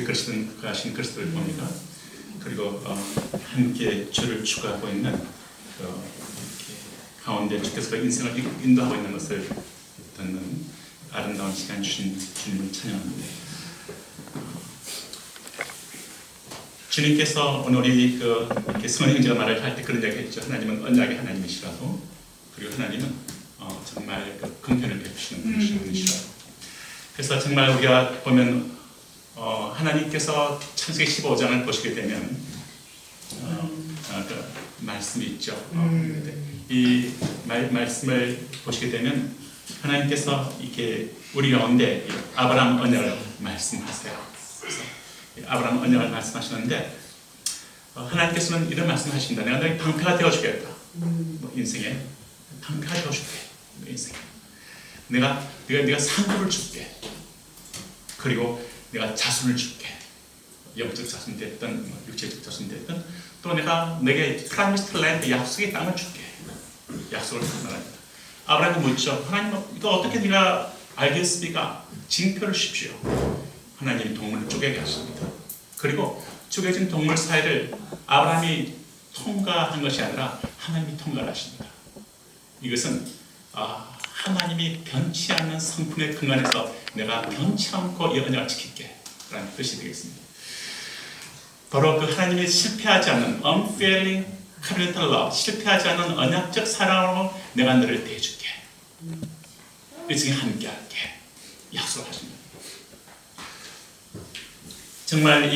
속에 하신 글씨들을 봅니다. 그리고 함께 주를 추구하고 있는 이렇게 가운데 주께서 인생을 인도하고 있는 것을 듣는 아름다운 시간 주신 주님을 찬양합니다. 주님께서 오늘 우리 이렇게 승원 형제가 말을 할 때 그런 이야기 했죠. 하나님은 언약의 하나님이시라고, 그리고 하나님은 정말 긍휼을 베푸시는 분이시라고. 그래서 정말 우리가 보면 하나님께서 창세기 15장을 보시게 되면 그 말씀이 있죠. 이 말씀을 보시게 되면 하나님께서 이렇게 우리 가운데 아브라함 언약을 말씀하세요. 그래서 아브라함 언약을 말씀하시는데 하나님께서는 이런 말씀하신다. 내가 너희 방패가 되어주겠다. 인생에 방패가 되어줄게. 인생에 네가 상급을 줄게. 그리고 내가 자손을 줄게. 영적 자손 됐든 육체적 자손 됐든, 또 내가 내게 프라미스트 랜드 약속의 땅을 줄게. 약속을 말합니다. 아브라함이 묻죠. 하나님, 이거 어떻게 네가 알겠습니까? 징표를 주십시오. 하나님이 동물을 쪼개게 하십니다. 그리고 쪼개진 동물 사이를 아브라함이 통과한 것이 아니라 하나님이 통과를 하십니다. 이것은 하나님이 변치 않는 성품의 근간에서 내가 변치 않고 이 언약을 지킬게 라는 뜻이 되겠습니다. 바로 그 하나님이 실패하지 않는 unfailing covenantal love, 실패하지 않는 언약적 사랑으로 내가 너를 대해줄게. 이 중에 함께할게. 약속하십니다. 정말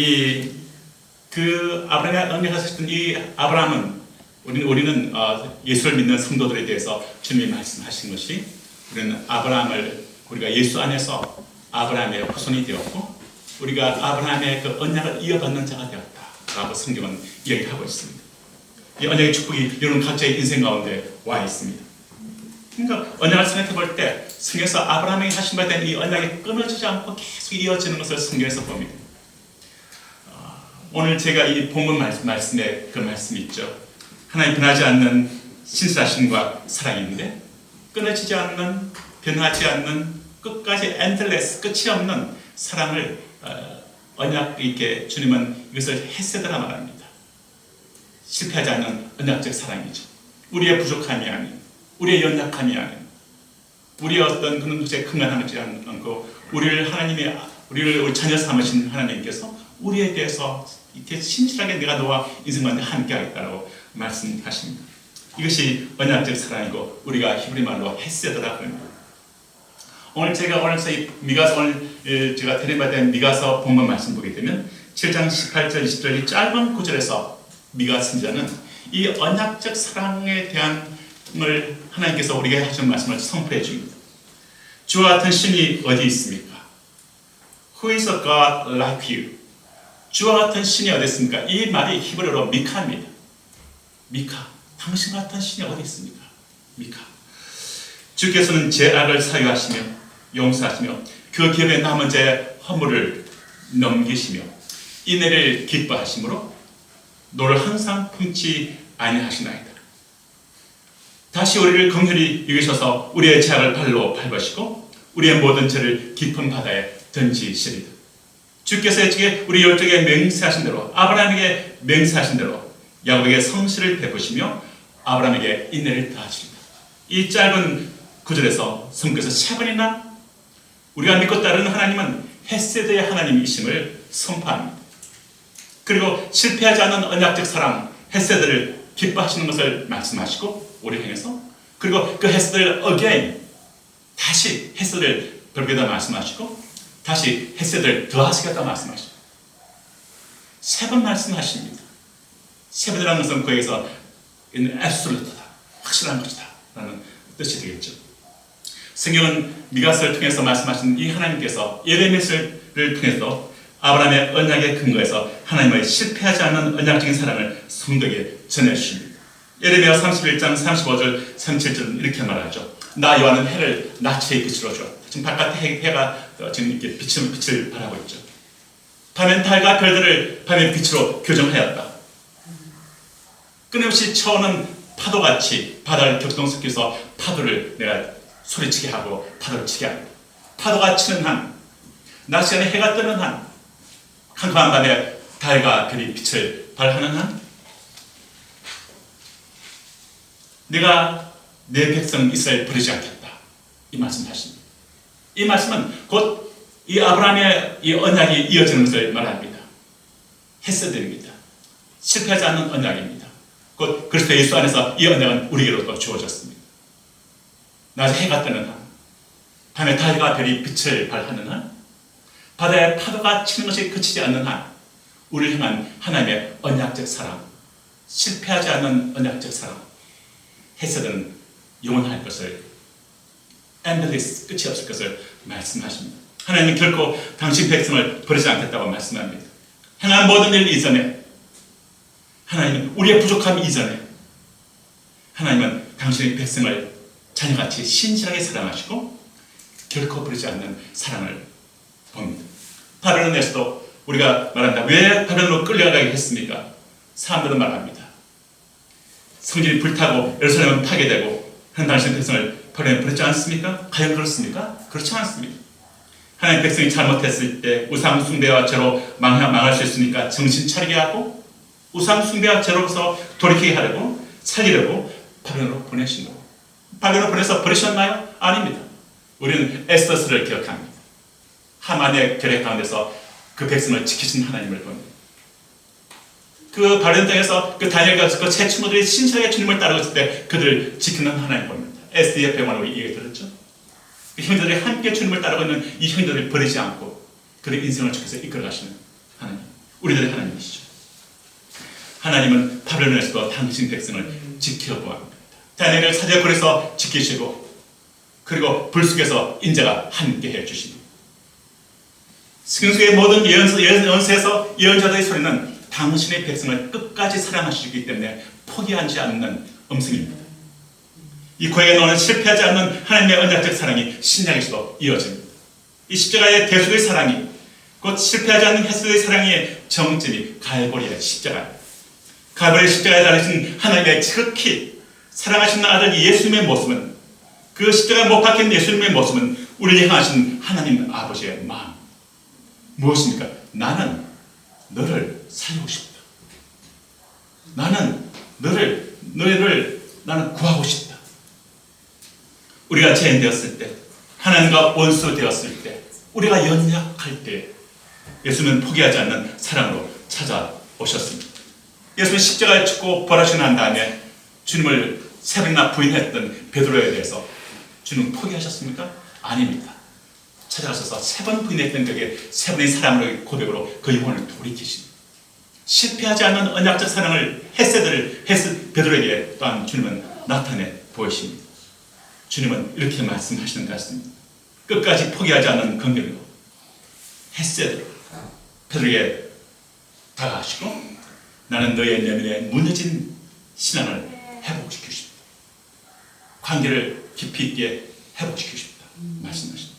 그 아브라함의 언약하셨던 이 아브라함은 우리는 예수를 믿는 성도들에 대해서 주님이 말씀하신 것이, 우리는 우리가 예수 안에서 아브라함의 후손이 되었고 우리가 아브라함의 그 언약을 이어받는 자가 되었다라고 성경은 이야기하고 있습니다. 이 언약의 축복이 여러분 각자의 인생 가운데 와 있습니다. 그러니까 언약을 생각해 볼 때 성경에서 아브라함에게 하신 바에 대한 이 언약이 끊어지지 않고 계속 이어지는 것을 성경에서 봅니다. 오늘 제가 이 본문 말씀에 그 말씀이 있죠. 하나님 변하지 않는 신실하심과 사랑인데 끊어지지 않는, 변하지 않는, 끝까지 endless, 끝이 없는 사랑을 언약 있게 주님은 이것을 헤세드라 말합니다. 실패하지 않는 언약적 사랑이죠. 우리의 부족함이 아닌, 우리의 연약함이 아닌, 우리의 어떤 그런 것에 근간하지 않고 우리를 자녀 삼으신 하나님께서 우리에 대해서 이렇게 신실하게 내가 너와 인생관에 함께하겠다고 말씀하십니다. 이것이 언약적 사랑이고 우리가 히브리 말로 헤세드라 그럽니다. 오늘 제가 제가 드림받은 미가서 본문 말씀 보게 되면 7장 18절 20절 이 짧은 구절에서 미가 선지자는 이 언약적 사랑에 대한 걸 하나님께서 우리에게 하신 말씀을 선포해 줍니다. 주와 같은 신이 어디 있습니까? Who is a God like you? 주와 같은 신이 어디 있습니까? 이 말이 히브리어로 미카입니다. 미카, 당신 같은 신이 어디 있습니까? 미카. 주께서는 제 악을 사유하시며 용서하시며 그 기업에 남은 자의 허물을 넘기시며 인애를 기뻐하심으로 너를 항상 품지 아니하시나이다. 다시 우리를 긍휼히 여기셔서 우리의 죄악을 발로 밟으시고 우리의 모든 죄를 깊은 바다에 던지시리다. 주께서 우리 열정에 맹세하신 대로, 아브라함에게 맹세하신 대로 야곱에게 성실을 베푸시며 아브라함에게 인내를 다하십니다. 이 짧은 구절에서 성경에서 세 번이나 우리가 믿고 따르는 하나님은 헤세드의 하나님이심을 선포합니다. 그리고 실패하지 않는 언약적 사랑, 헤세드를 기뻐하시는 것을 말씀하시고 우리 향해서, 그리고 그 헤세드를 again, 다시 헤세드를 별개다 말씀하시고 다시 헤세드를 더하시겠다 말씀하십니다. 세 번 말씀하십니다. 세 번이라는 것은 그에게서 absolute다, 확실한 것이다 라는 뜻이 되겠죠. 성경은 미가서를 통해서 말씀하신 이 하나님께서 예레미야를 통해서 아브라함의 언약의 근거에서 하나님의 실패하지 않는 언약적인 사랑을 성도에게 전해주십니다. 예레미야 31장 35절 37절은 이렇게 말하죠. 나 여호와는 해를 낮의 빛으로 주었다. 지금 바깥에 해가 지금 이렇게 빛을 발하고 있죠. 밤엔 달과 별들을 밤의 빛으로 교정하였다. 끊임없이 쳐오는 파도같이 바다를 격동시켜서 파도를 내가 소리치게 하고 파도를 치게 합니다. 파도가 치는 한, 낮 시간에 해가 뜨는 한 캄캄한 밤에 달과 별이 빛을 발하는 한 내가 내 백성 이스라엘 버리지 않겠다. 이 말씀하십니다. 이 말씀은 곧 이 아브라함의 이 언약이 이어지는 것을 말합니다. 헤세드입니다. 실패하지 않는 언약입니다. 곧 그리스도 예수 안에서 이 언약은 우리에게로도 주어졌습니다. 낮에 해가 뜨는 한, 밤에 달과 별이 빛을 발하는 한, 바다에 파도가 치는 것이 그치지 않는 한, 우리를 향한 하나님의 언약적 사랑, 실패하지 않는 언약적 사랑, 헤세드는 영원할 것을, 엔드리스, 끝이 없을 것을 말씀하십니다. 하나님은 결코 당신 백성을 버리지 않겠다고 말씀합니다. 행한 모든 일 이전에, 하나님은 우리의 부족함 이전에, 하나님은 당신의 백성을 자녀같이 신실하게 사랑하시고 결코 버리지 않는 사랑을 봅니다. 바벨론에서도 우리가 말한다. 왜 바벨론으로 끌려가게 했습니까? 사람들은 말합니다. 성전이 불타고 예루살렘은 파괴되고 하나님 당신의 백성을 버리지 않습니까? 과연 그렇습니까? 그렇지 않습니다. 하나님 백성이 잘못했을 때 우상 숭배와 죄로 망할 수 있으니까 정신 차리게 하고 우상 숭배와 죄로서 돌이키게 하려고 살리려고 바벨론으로 보내신 거예요. 바벨론으로 보내서 버리셨나요? 아닙니다. 우리는 에스더스를 기억합니다. 하만의 결핵 가운데서 그 백성을 지키신 하나님을 봅니다. 그 바벨론 땅에서 그 다니엘과 그 세 친구들이 신실하게 주님을 따르고 때 그들을 지키는 하나님을 봅니다. SDF 병원을 우리 얘기 들었죠? 그 형제들이 함께 주님을 따르고 있는 이 형제들을 버리지 않고 그들의 인생을 주께서 이끌어가시는 하나님, 우리들의 하나님이시죠. 하나님은 바벨론에서도 당신 백성을 지켜보았습니다. 다니엘을 사제굴에서 지키시고 그리고 불 속에서 인자가 함께 해주십니다. 승수의 모든 예언서에서 예언자들의 소리는 당신의 백성을 끝까지 사랑하시기 때문에 포기하지 않는 음성입니다. 이 고향에 나오는 실패하지 않는 하나님의 언약적 사랑이 신약에서도 이어집니다. 이 십자가의 대속의 사랑이 곧 실패하지 않는 헤세드의 사랑의 정점이 갈보리의 십자가입니다. 갈보리의 십자가에 달리신 하나님의 지극히 사랑하시는 아들 예수님의 모습은 그 십자가에 못 박힌 예수님의 모습은 우리를 향하신 하나님 아버지의 마음 무엇입니까? 나는 너를 살리고 싶다. 나는 너를 나는 구하고 싶다. 우리가 죄인 되었을 때, 하나님과 원수 되었을 때, 우리가 연약할 때 예수님은 포기하지 않는 사랑으로 찾아오셨습니다. 예수님은 십자가에 죽고 부활하시고 난 다음에 주님을 세 번이나 부인했던 베드로에 대해서 주님은 포기하셨습니까? 아닙니다. 찾아가셔서 세 번 부인했던 그에게 세 번의 사랑으로의 고백으로 그 영혼을 돌이키십니다. 실패하지 않는 언약적 사랑을 베드로에게 또한 주님은 나타내 보이십니다. 주님은 이렇게 말씀하시는 것 같습니다. 끝까지 포기하지 않는 긍휼로 헤세드로 베드로에게 다가가시고 나는 너의 내면에 무너진 신앙을 회복시키고 싶다. 관계를 깊이 있게 회복시키고 싶다. 말씀하십니다.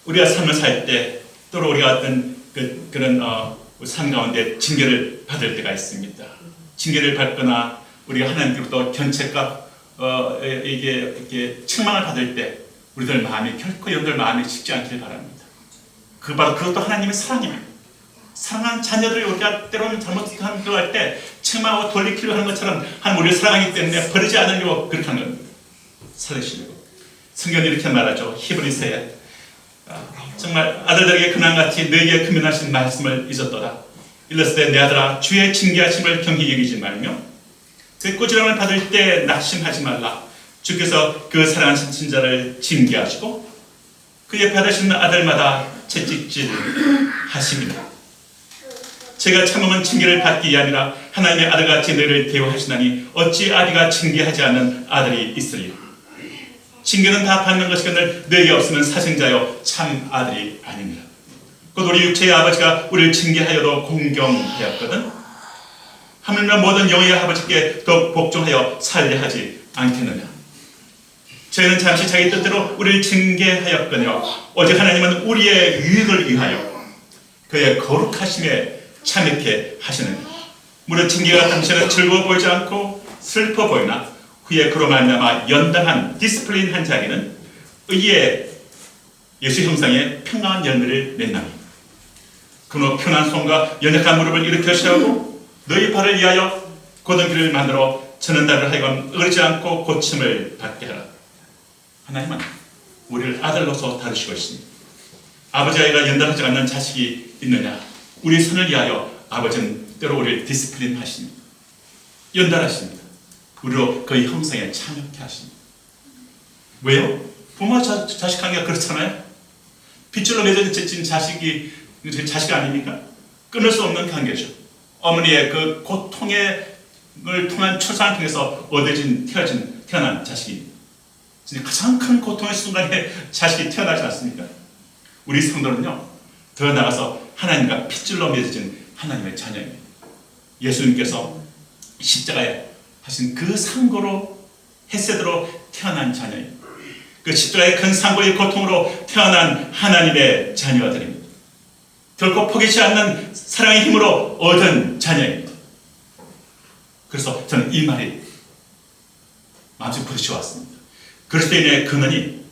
우리가 삶을 살 때 또는 우리가 어떤 그런 삶 가운데 징계를 받을 때가 있습니다. 징계를 받거나 우리가 하나님께로부터 견책과 이게 책망을 받을 때 우리들 마음이 결코 여러분들 마음이 식지 않길 바랍니다. 그것도 하나님의 사랑입니다. 사랑하는 자녀들이 우리가 때로는 잘못한 거 할 때 책망하고 돌리키려고 하는 것처럼 하나님 우리를 사랑하기 때문에 버리지 않으려고 그렇게 하는 겁니다. 살리시려고. 성경이 이렇게 말하죠. 히브리서에 정말 아들들에게 근황같이 너에게 금연하신 말씀을 잊었도다. 일렀을 때 내 아들아 주의 징계하심을 경히 여기지 말며 그 꾸지람을 받을 때 낙심하지 말라. 주께서 그 사랑하신 친자를 징계하시고 그의 받으시는 아들마다 채찍질 하십니다. 제가 참음은 징계를 받기 아니라 하나님의 아들같이 너희를 대우하시나니 어찌 아비가 징계하지 않는 아들이 있으리요. 징계는 다 받는 것이거늘 너에게 없으면 사생자여 참 아들이 아닙니다. 곧 우리 육체의 아버지가 우리를 징계하여도 공경하였거든 하물며 모든 영의 아버지께 더 복종하여 살게 하지 않겠느냐. 저희는 잠시 자기 뜻대로 우리를 징계하였거니와 오직 하나님은 우리의 유익을 위하여 그의 거룩하심에 참여케 하시느니 무릇 징계가 당시에는 즐거워 보이지 않고 슬퍼 보이나 후에 그로 말미암아 연단한 디스플린한 자에게는 의의 예수 형상의 평강한 열매를 맺나니 그노 편한 손과 연약한 무릎을 일으켜 세우고 너희 발을 위하여 곧은 길을 만들어 저는 나를 하여금 어리지 않고 고침을 받게 하라. 하나님은 우리를 아들로서 다루시고 있습니다. 아버지 아이가 연달하지 않는 자식이 있느냐? 우리 손을 위하여 아버지는 때로 우리를 디스플린 하십니다. 연달하십니다. 우리로 그의 형상에 참여케 하십니다. 왜요? 부모와 자식 관계가 그렇잖아요. 핏줄로 맺어진 자식이 아닙니까? 끊을 수 없는 관계죠. 어머니의 그 고통을 통한 출산을 통해서 태어난 자식입니다. 진짜 가장 큰 고통의 순간에 자식이 태어나지 않습니까? 우리 성도는요, 더 나아가서 하나님과 핏줄로 맺어진 하나님의 자녀입니다. 예수님께서 십자가에 하신 그 상고로 헤세드로 태어난 자녀입니다. 그 십자가의 큰 상고의 고통으로 태어난 하나님의 자녀들입니다. 결코 포기치 않는 사랑의 힘으로 얻은 자녀입니다. 그래서 저는 이 말이 마음속에 부딪혀왔습니다. 그리스도인의 근원이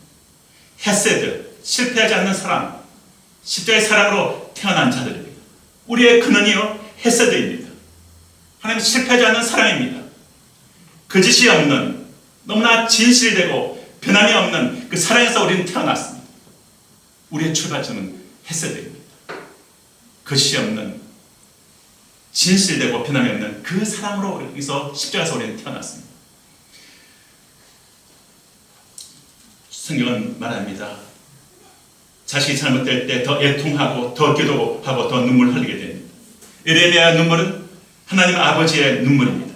헤세드, 실패하지 않는 사랑, 십자가의 사랑으로 태어난 자들입니다. 우리의 근원이요 헤세드입니다. 하나님은 실패하지 않는 사랑입니다. 거짓이 없는, 너무나 진실되고 변함이 없는 그 사랑에서 우리는 태어났습니다. 우리의 출발점은 헤세드입니다. 거짓이 없는, 진실되고 변함이 없는 그 사랑으로 여기서 십자가에서 우리는 태어났습니다. 성경은 말합니다. 자식이 잘못될 때 더 애통하고 더 기도하고 더 눈물 흘리게 됩니다. 에레미야의 눈물은 하나님 아버지의 눈물입니다.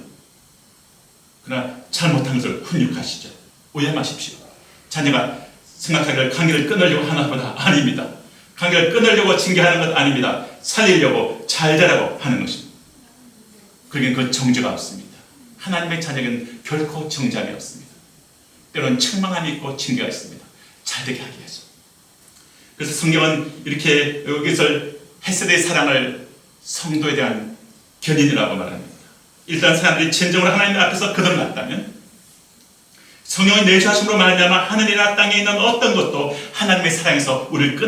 그러나 잘못한 것을 훈육하시죠. 오해 마십시오. 자녀가 생각하기를 관계를 끊으려고 하나 보다 아닙니다. 관계를 끊으려고 징계하는 것 아닙니다. 살리려고 잘 되라고 하는 것입니다. 그러기엔 그 정죄가 없습니다. 하나님의 자녀에게는 결코 정죄함이 없습니다. 때로는 책망함이 있고 징계가 있습니다. 잘 되게 하기 위해서. 그래서 성경은 이렇게 여기서 헤세드의 사랑을 성도에 대한 견인이라고 말합니다. 일단 사람들이 진정으로 하나님 앞에서 거듭났다면 성령의 내주하심으로 말미암아 하늘이나 땅에 있는 어떤 것도 하나님의 사랑에서 우리를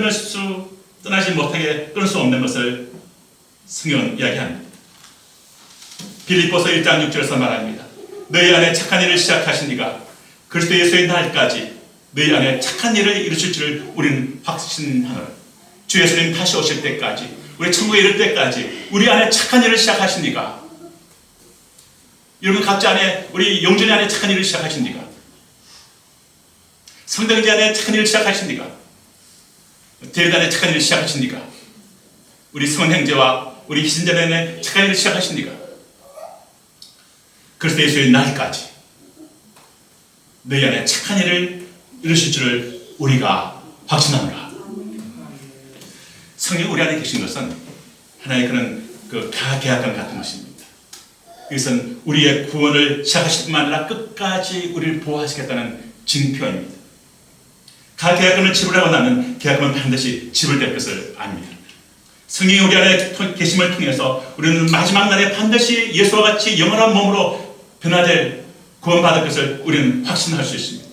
떠나지 못하게 끊을 수 없는 것을 성경은 이야기합니다. 빌립보서 1장 6절에서 말합니다. 너희 안에 착한 일을 시작하신 이가 그리스도 예수의 날까지 너희 안에 착한 일을 이루실 줄을 우리는 확신하노라. 주 예수님 다시 오실 때까지, 우리 천국에 이를 때까지 우리 안에 착한 일을 시작하신 이가, 여러분 각자 안에, 우리 영준이 안에 착한 일을 시작하신 이가, 성당지 안에 착한 일을 시작하신 이가, 대회 안에 착한 일을 시작하신 이가, 우리 성원행제와 우리 희신자매 안에 착한 일을 시작하신 이가, 그리스도 예수의 날까지 너희 안에 착한 일을 이루실 줄을 우리가 확신하노라. 성령 우리 안에 계신 것은 하나의 그런 그 가계약관 같은 것입니다. 이것은 우리의 구원을 시작하실 뿐만 아니라 끝까지 우리를 보호하시겠다는 징표입니다. 가계약관을 지불하고 나면 계약금은 반드시 지불될 것을 압니다. 성령이 우리 안에 계심을 통해서 우리는 마지막 날에 반드시 예수와 같이 영원한 몸으로 변화될 구원받을 것을 우리는 확신할 수 있습니다.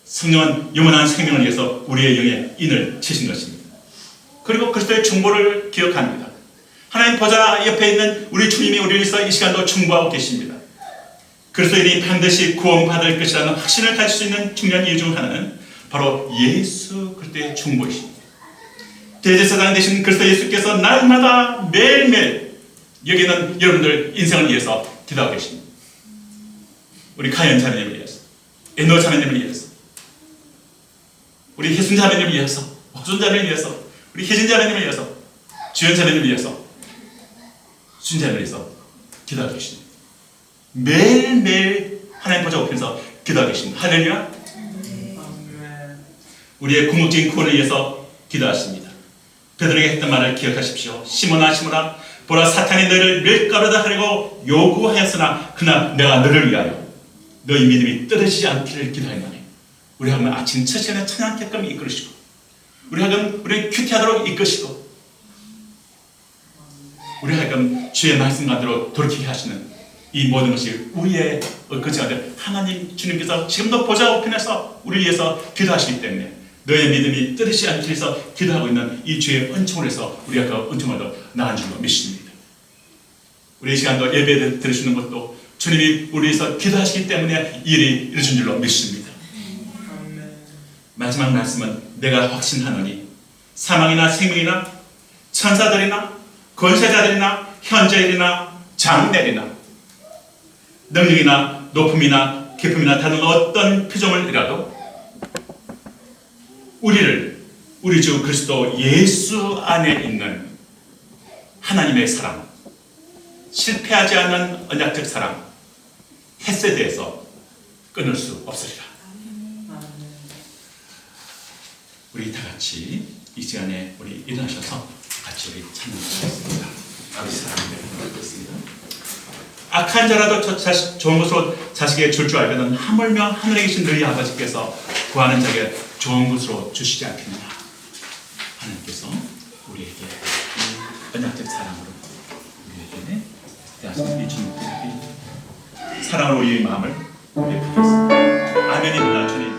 성령은 영원한 생명을 위해서 우리의 영에 인을 치신 것입니다. 그리고 그리스도의 중보를 기억합니다. 하나님 보좌 옆에 있는 우리 주님이 우리를 위해서 이 시간도 중보하고 계십니다. 그리스도인이 반드시 구원받을 것이라는 확신을 가질 수 있는 중요한 이유 중 하나는 바로 예수 그리스도의 중보이십니다. 대제사장 되신 그리스도 예수께서 날마다 매일매일 여기는 여러분들 인생을 위해서 기도하고 계십니다. 우리 가연 자매님을 위해서, 에노 자매님을 위해서, 우리 혜순 자매님을 위해서, 호순 자매님을 위해서, 우리 혜진 자매님을 위해서, 주연 자매님을 위해서, 순 자매님을 위해서 기도하고 계십니다. 매일매일 하나님 보좌 앞에서 기도하고 계십니다. 할렐루야. 우리의 궁극적인 구원을 위해서 기도하십니다. 베드로에게 했던 말을 기억하십시오. 시몬아 시몬아 보라 사탄이 너를 밀가루다 하려고 요구하였으나 그러나 내가 너를 위하여 너희 믿음이 떨어지지 않기를 기도하노니. 우리 하면 아침 첫 시간에 찬양게끔 이끌으시고, 우리 하여금 우리 큐티하도록 이끄시고, 우리 하여금 주의 말씀만대로 돌이키게 하시는 이 모든 것이 우리의 그치가 돼. 하나님 주님께서 지금도 보좌 우편에서 우리를 위해서 기도하시기 때문에 너의 믿음이 떨어지지 않기 위해서 기도하고 있는 이 주의 은총을 해서 우리가 그 은총을 더 나은 줄로 믿습니다. 우리 이 시간도 예배 들으시는 것도 주님이 우리 위해서 기도하시기 때문에 이 일이 이루어진 줄로 믿습니다. 마지막 말씀은 내가 확신하노니 사망이나 생명이나 천사들이나 권세자들이나 현재일이나 장래일이나 능력이나 높음이나 깊음이나 다른 어떤 표정을이라도 우리를 우리 주 그리스도 예수 안에 있는 하나님의 사랑, 실패하지 않는 언약적 사랑, 헤세드에서 끊을 수 없으리라. 우리 다 같이 이 시간에 우리 일어나셔서 같이 우리 찬양하겠습니다. 아버지 사랑을 드리겠습니다. 악한 자라도 좋은 것으로 자식에게 줄 줄 알거든 하물며 하늘에 계신 너희 아버지께서 구하는 자에게 좋은 것으로 주시지 않겠느냐. 하나님께서 우리에게 언약적 사랑으로 우리에게 대하시는 이 주님께 사랑으로 우리의 마음을 베푸겠습니다. 아멘입니다. 주님.